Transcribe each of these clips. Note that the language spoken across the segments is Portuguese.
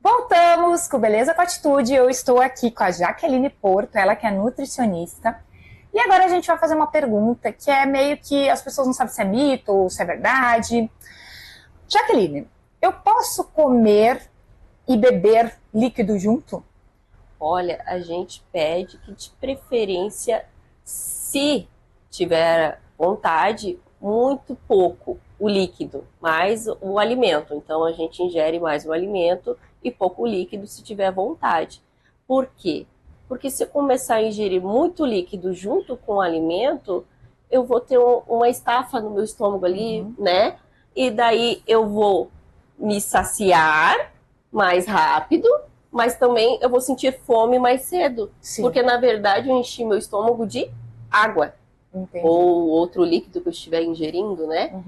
Voltamos com Beleza com Atitude. Eu estou aqui com a Jaqueline Porto, ela que é nutricionista. E agora a gente vai fazer uma pergunta que é meio que as pessoas não sabem se é mito ou se é verdade. Jaqueline, eu posso comer e beber líquido junto? Olha, a gente pede que de preferência, se tiver vontade, muito pouco o líquido, mais o alimento. Então a gente ingere mais o alimento e pouco líquido se tiver vontade. Por quê? Porque se eu começar a ingerir muito líquido junto com o alimento, eu vou ter uma estafa no meu estômago ali, né? E daí eu vou me saciar mais rápido, mas também eu vou sentir fome mais cedo. Sim. Porque, na verdade, eu enchi meu estômago de água. Entendi. Ou outro líquido que eu estiver ingerindo, né?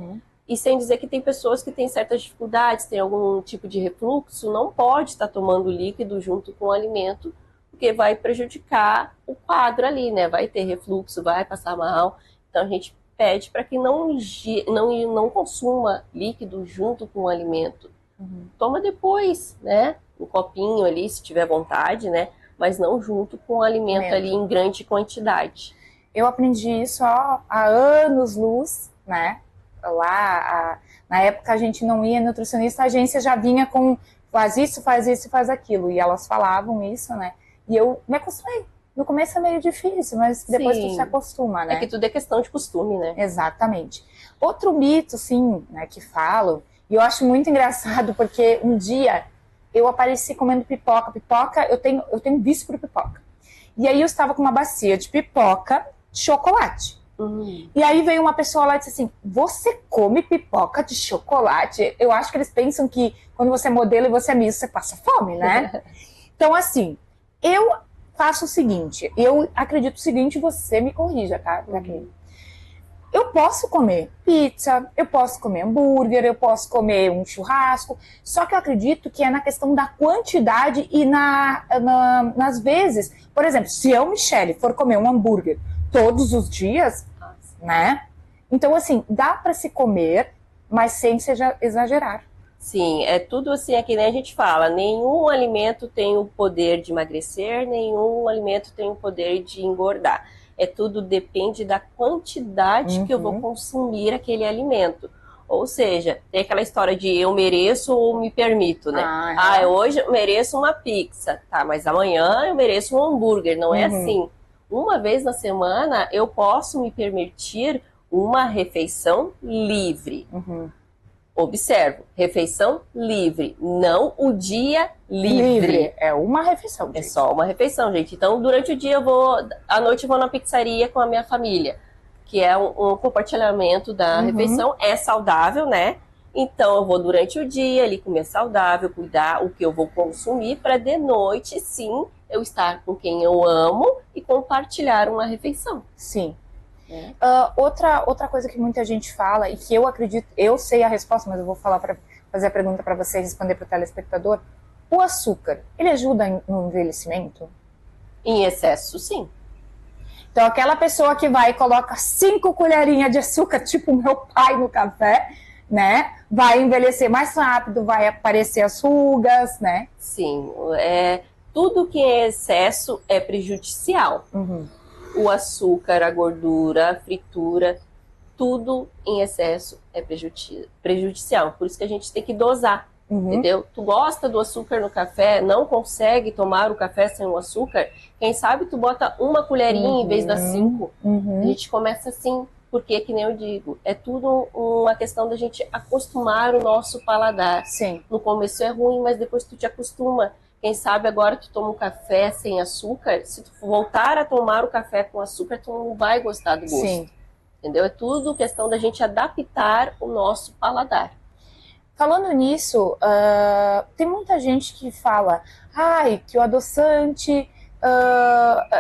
E sem dizer que tem pessoas que têm certas dificuldades, tem algum tipo de refluxo, não pode estar tomando líquido junto com o alimento, porque vai prejudicar o quadro ali, né? Vai ter refluxo, vai passar mal. Então a gente pede para que não consuma líquido junto com o alimento. Toma depois, né? Um copinho ali, se tiver vontade, né? Mas não junto com o alimento ali em grande quantidade. Eu aprendi isso há anos-luz, né? Na época a gente não ia nutricionista, a agência já vinha com faz isso, faz aquilo. E elas falavam isso, né? E eu me acostumei. No começo é meio difícil, mas depois tu se acostuma, né? É que tudo é questão de costume, né? Exatamente. Outro mito, sim, né, que falam, e eu acho muito engraçado, porque um dia eu apareci comendo pipoca. Pipoca, eu tenho vício por pipoca. E aí eu estava com uma bacia de pipoca de chocolate. E aí veio uma pessoa lá e disse assim, você come pipoca de chocolate? Eu acho que eles pensam que quando você é modelo e você é miss, você passa fome, né? Então, assim, eu faço o seguinte, eu acredito o seguinte, você me corrija, tá? Eu posso comer pizza, eu posso comer hambúrguer, eu posso comer um churrasco, só que eu acredito que é na questão da quantidade e nas vezes. Por exemplo, se eu, Michele, for comer um hambúrguer todos os dias, né? Então, assim, dá para se comer, mas sem exagerar. Sim, é tudo assim, é que nem a gente fala, nenhum alimento tem o poder de emagrecer, nenhum alimento tem o poder de engordar. É tudo depende da quantidade que eu vou consumir aquele alimento. Ou seja, tem aquela história de eu mereço ou me permito, né? Hoje eu mereço uma pizza, tá? Mas amanhã eu mereço um hambúrguer, não é assim. Uma vez na semana eu posso me permitir uma refeição livre. Observo, refeição livre, não o dia livre. É uma refeição, gente. É só uma refeição, gente. Então, durante o dia à noite eu vou na pizzaria com a minha família, que é um compartilhamento da refeição, é saudável, né? Então, eu vou durante o dia ali comer saudável, cuidar o que eu vou consumir, para de noite, sim, eu estar com quem eu amo e compartilhar uma refeição. Sim. Outra coisa que muita gente fala, e que eu acredito, eu sei a resposta, mas eu vou fazer a pergunta para você responder para o telespectador. O açúcar, ele ajuda no envelhecimento? Em excesso, sim. Então, aquela pessoa que vai e coloca 5 colherinhas de açúcar, tipo meu pai no café, né? Vai envelhecer mais rápido, vai aparecer as rugas, né? Sim, tudo que é excesso é prejudicial. O açúcar, a gordura, a fritura, tudo em excesso é prejudicial. Por isso que a gente tem que dosar, entendeu? Tu gosta do açúcar no café, não consegue tomar o café sem o açúcar, quem sabe tu bota uma colherinha em vez das 5. A gente começa assim, porque, que nem eu digo, é tudo uma questão da gente acostumar o nosso paladar. Sim. No começo é ruim, mas depois tu te acostuma. Quem sabe agora tu toma um café sem açúcar, se tu voltar a tomar o café com açúcar, tu não vai gostar do gosto. Sim. Entendeu? É tudo questão da gente adaptar o nosso paladar. Falando nisso, tem muita gente que fala que o adoçante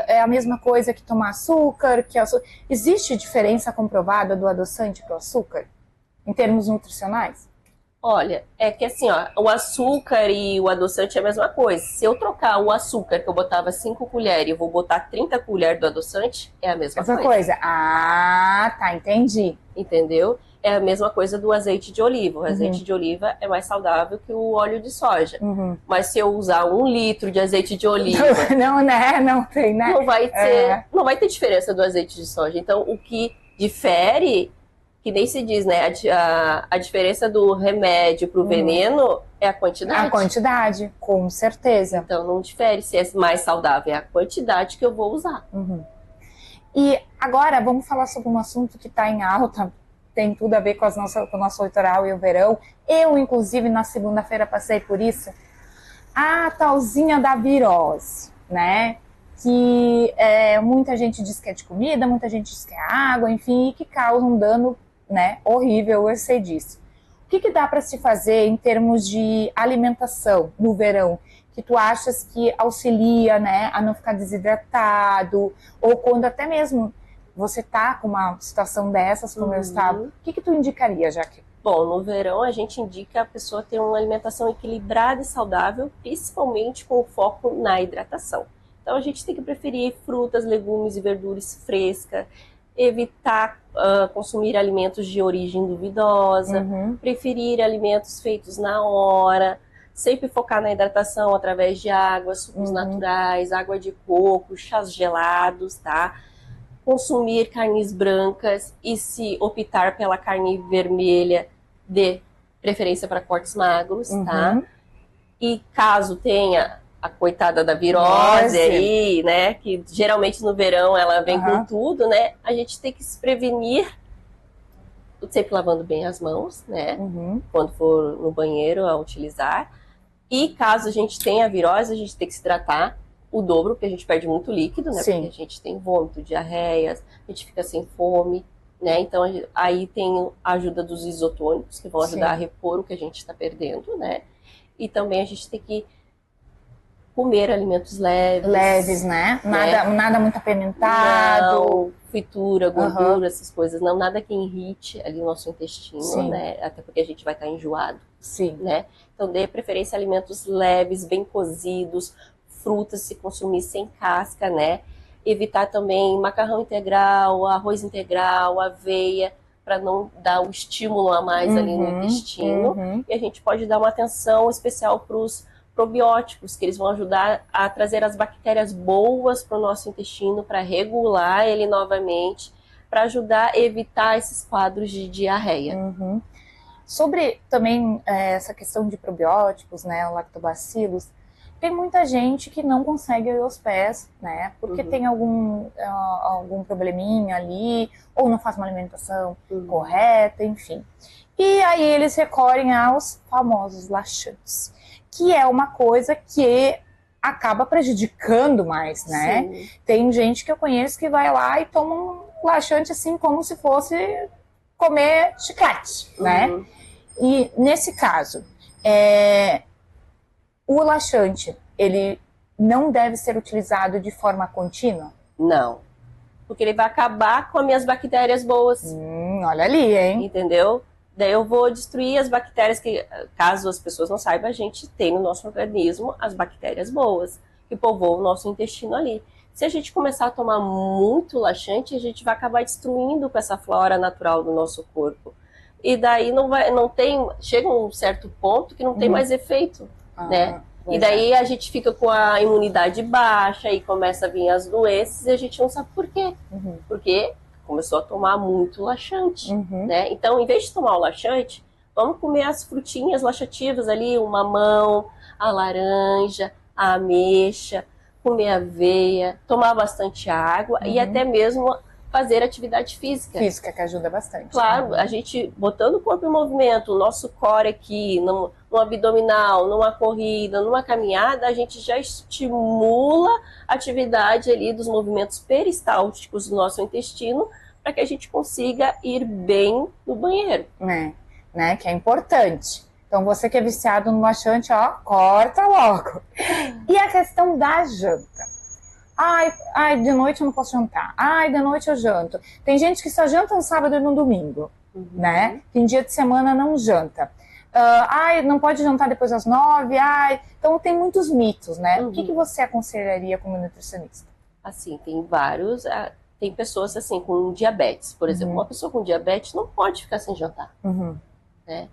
é a mesma coisa que tomar açúcar, Existe diferença comprovada do adoçante para o açúcar, em termos nutricionais? Olha, é que assim, ó, o açúcar e o adoçante é a mesma coisa. Se eu trocar o açúcar, que eu botava 5 colheres, e eu vou botar 30 colheres do adoçante, é a mesma Essa coisa. coisa. Ah, tá, entendi. Entendeu? É a mesma coisa do azeite de oliva. O azeite de oliva é mais saudável que o óleo de soja. Mas se eu usar 1 litro de azeite de oliva, Não, né? Não tem, né? não vai ter diferença do azeite de soja. Então, o que difere, que nem se diz, né? A diferença do remédio para o veneno é a quantidade. A quantidade, com certeza. Então, não difere se é mais saudável, é a quantidade que eu vou usar. E agora, vamos falar sobre um assunto que está em alta, tem tudo a ver com o nosso litoral e o verão. Eu, inclusive, na segunda-feira passei por isso. A talzinha da virose, né? Que muita gente diz que é de comida, muita gente diz que é água, enfim, e que causa um dano, né, horrível, eu sei disso. O que dá para se fazer em termos de alimentação no verão? Que tu achas que auxilia, né, a não ficar desidratado, ou quando até mesmo você tá com uma situação dessas, como eu estava, o que tu indicaria, Jaque? Bom, no verão a gente indica a pessoa ter uma alimentação equilibrada e saudável, principalmente com foco na hidratação. Então a gente tem que preferir frutas, legumes e verduras frescas, evitar consumir alimentos de origem duvidosa, preferir alimentos feitos na hora, sempre focar na hidratação através de água, sucos naturais, água de coco, chás gelados, tá? Consumir carnes brancas e, se optar pela carne vermelha, de preferência para cortes magros, tá? E caso tenha a coitada da virose aí, né, que geralmente no verão ela vem com tudo, né, a gente tem que se prevenir sempre lavando bem as mãos, né, quando for no banheiro a utilizar. E caso a gente tenha a virose, a gente tem que se hidratar o dobro, porque a gente perde muito líquido, né? Sim. Porque a gente tem vômito, diarreias, a gente fica sem fome, né? Então aí tem a ajuda dos isotônicos, que vão ajudar a repor o que a gente está perdendo, né? E também a gente tem que comer alimentos leves. Leves, né? Nada muito apimentado. Não, fritura, gordura, essas coisas. Não, nada que irrite ali o nosso intestino, né? Até porque a gente vai estar enjoado. Sim. Né? Então dê preferência a alimentos leves, bem cozidos, frutas se consumir sem casca, né? Evitar também macarrão integral, arroz integral, aveia, para não dar o estímulo a mais ali no intestino. E a gente pode dar uma atenção especial para os probióticos, que eles vão ajudar a trazer as bactérias boas para o nosso intestino, para regular ele novamente, para ajudar a evitar esses quadros de diarreia. Sobre também essa questão de probióticos, né, lactobacilos, tem muita gente que não consegue ir aos pés, né, porque tem algum probleminha ali, ou não faz uma alimentação correta, enfim. E aí eles recorrem aos famosos laxantes, que é uma coisa que acaba prejudicando mais, né? Sim. Tem gente que eu conheço que vai lá e toma um laxante assim como se fosse comer chiclete, né? E nesse caso, o laxante, ele não deve ser utilizado de forma contínua? Não, porque ele vai acabar com as minhas bactérias boas. Olha ali, hein? Entendeu? Daí eu vou destruir as bactérias que, caso as pessoas não saibam, a gente tem no nosso organismo as bactérias boas, que povoam o nosso intestino ali. Se a gente começar a tomar muito laxante, a gente vai acabar destruindo com essa flora natural do nosso corpo. E daí chega um certo ponto que não tem mais efeito, né? E daí a gente fica com a imunidade baixa e começa a vir as doenças e a gente não sabe por quê. Porque começou a tomar muito laxante, né? Então, em vez de tomar o laxante, vamos comer as frutinhas laxativas ali, o mamão, a laranja, a ameixa, comer aveia, tomar bastante água e até mesmo fazer atividade física. Física, que ajuda bastante. Claro, a gente botando o corpo em movimento, o nosso core aqui, no abdominal, numa corrida, numa caminhada, a gente já estimula a atividade ali dos movimentos peristálticos do nosso intestino para que a gente consiga ir bem no banheiro. Né? Que é importante. Então, você que é viciado no laxante, ó, corta logo. E a questão da janta? Ai, de noite eu não posso jantar. Ai, de noite eu janto. Tem gente que só janta no sábado e no domingo, né? Tem dia de semana não janta. Ai, não pode jantar depois das 9, ai. Então tem muitos mitos, né? O que você aconselharia como nutricionista? Assim, tem vários. Tem pessoas assim com diabetes, por exemplo. Uma pessoa com diabetes não pode ficar sem jantar. Né?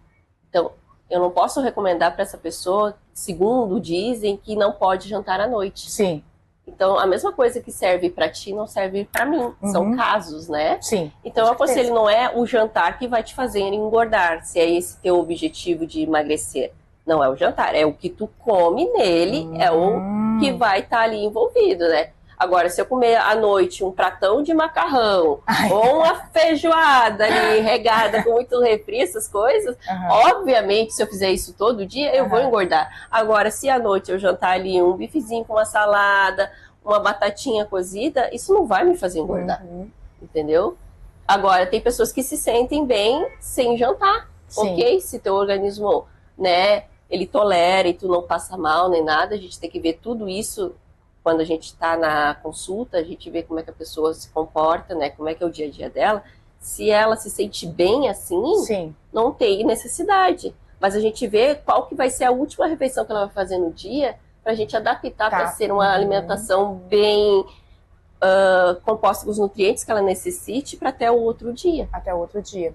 Então, eu não posso recomendar para essa pessoa, segundo dizem, que não pode jantar à noite. Sim. Então, a mesma coisa que serve para ti não serve para mim. São casos, né? Sim. Então, eu aconselho, não é o jantar que vai te fazer engordar, se é esse teu objetivo de emagrecer. Não é o jantar, é o que tu come nele, é o que vai estar ali envolvido, né? Agora, se eu comer à noite um pratão de macarrão ou uma feijoada ali regada com muito refri, essas coisas, obviamente, se eu fizer isso todo dia, eu vou engordar. Agora, se à noite eu jantar ali um bifezinho com uma salada, uma batatinha cozida, isso não vai me fazer engordar, entendeu? Agora, tem pessoas que se sentem bem sem jantar, ok? Se teu organismo, né, ele tolera e tu não passa mal nem nada, a gente tem que ver tudo isso. Quando a gente está na consulta, a gente vê como é que a pessoa se comporta, né? Como é que é o dia a dia dela. Se ela se sente bem assim, não tem necessidade. Mas a gente vê qual que vai ser a última refeição que ela vai fazer no dia para a gente adaptar para ser uma alimentação bem composta com os nutrientes que ela necessite para até o outro dia. Até o outro dia.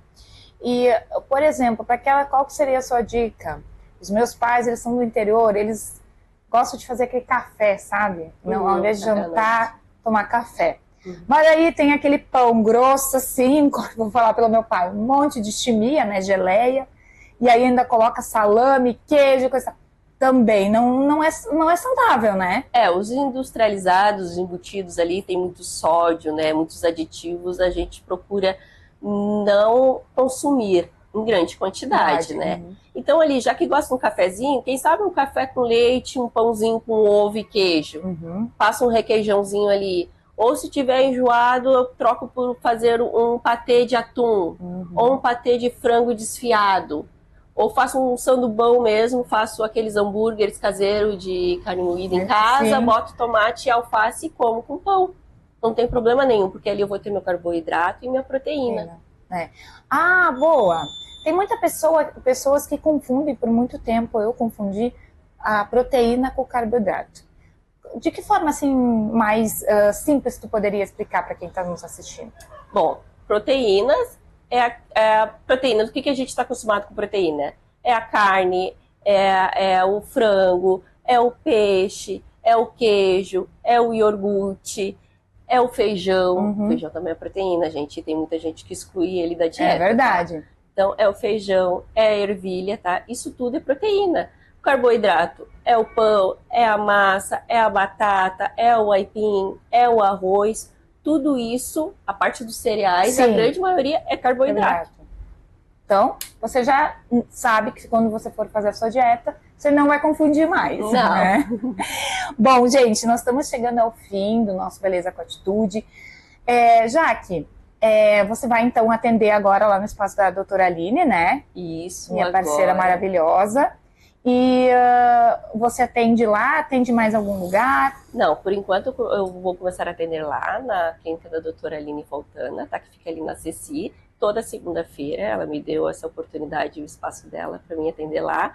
E, por exemplo, para aquela, qual que seria a sua dica? Os meus pais, eles são do interior, eles gosto de fazer aquele café, sabe? Não, ao invés de jantar, tomar café. Mas aí tem aquele pão grosso, assim, vou falar pelo meu pai, um monte de chimia, né, geleia, e aí ainda coloca salame, queijo, coisa. Também não é saudável, né? Os industrializados, os embutidos ali, tem muito sódio, né, muitos aditivos, a gente procura não consumir em grande quantidade, né? Então ali, já que gosta de um cafezinho, quem sabe um café com leite, um pãozinho com ovo e queijo. Passa um requeijãozinho ali. Ou se tiver enjoado, eu troco por fazer um patê de atum, ou um patê de frango desfiado. Ou faço um sandubão mesmo, faço aqueles hambúrgueres caseiros de carne moída em casa, boto tomate e alface e como com pão. Não tem problema nenhum, porque ali eu vou ter meu carboidrato e minha proteína. Ah, boa! Tem pessoas que confundem por muito tempo, eu confundi a proteína com o carboidrato. De que forma, assim, mais simples tu poderia explicar para quem está nos assistindo? Bom, proteínas proteína. Do que a gente está acostumado com proteína? É a carne, é o frango, é o peixe, é o queijo, é o iogurte, é o feijão. O feijão também é proteína, gente. Tem muita gente que exclui ele da dieta. É verdade. Então, é o feijão, é a ervilha, tá? Isso tudo é proteína. O carboidrato é o pão, é a massa, é a batata, é o aipim, é o arroz. Tudo isso, a parte dos cereais, a grande maioria é carboidrato. Então, você já sabe que quando você for fazer a sua dieta, você não vai confundir mais. Não. Né? Bom, gente, nós estamos chegando ao fim do nosso Beleza com Atitude. Jaque, você vai então atender agora lá no espaço da doutora Aline, né? Isso, minha parceira maravilhosa. E você atende lá? Atende mais algum lugar? Não, por enquanto eu vou começar a atender lá na clínica da doutora Aline Fontana, tá? Que fica ali na Ceci. Toda segunda-feira ela me deu essa oportunidade e o espaço dela para mim atender lá.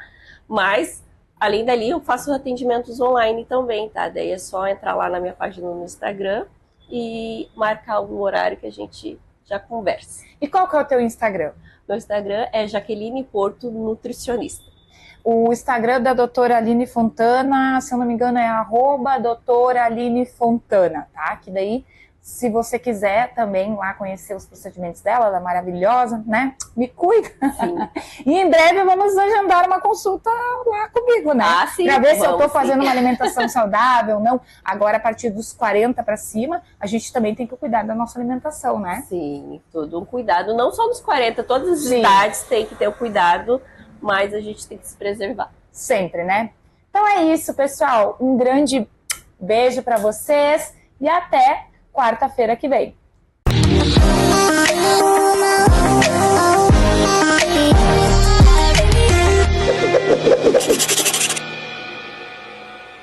Mas, além dali, eu faço atendimentos online também, tá? Daí é só entrar lá na minha página no Instagram e marcar um horário que a gente já conversa. E qual que é o teu Instagram? Meu Instagram é Jaqueline Porto Nutricionista. O Instagram da doutora Aline Fontana, se eu não me engano, é @doutora Aline Fontana, tá? Que daí, se você quiser também lá conhecer os procedimentos dela, ela é maravilhosa, né? Me cuida. Sim. E em breve vamos agendar uma consulta lá comigo, né? Sim. Pra ver se eu tô fazendo uma alimentação saudável ou não. Agora, a partir dos 40 para cima, a gente também tem que cuidar da nossa alimentação, né? Sim, todo um cuidado. Não só nos 40, todas as idades tem que ter o cuidado, mas a gente tem que se preservar. Sempre, né? Então é isso, pessoal. Um grande beijo para vocês e até quarta-feira que vem.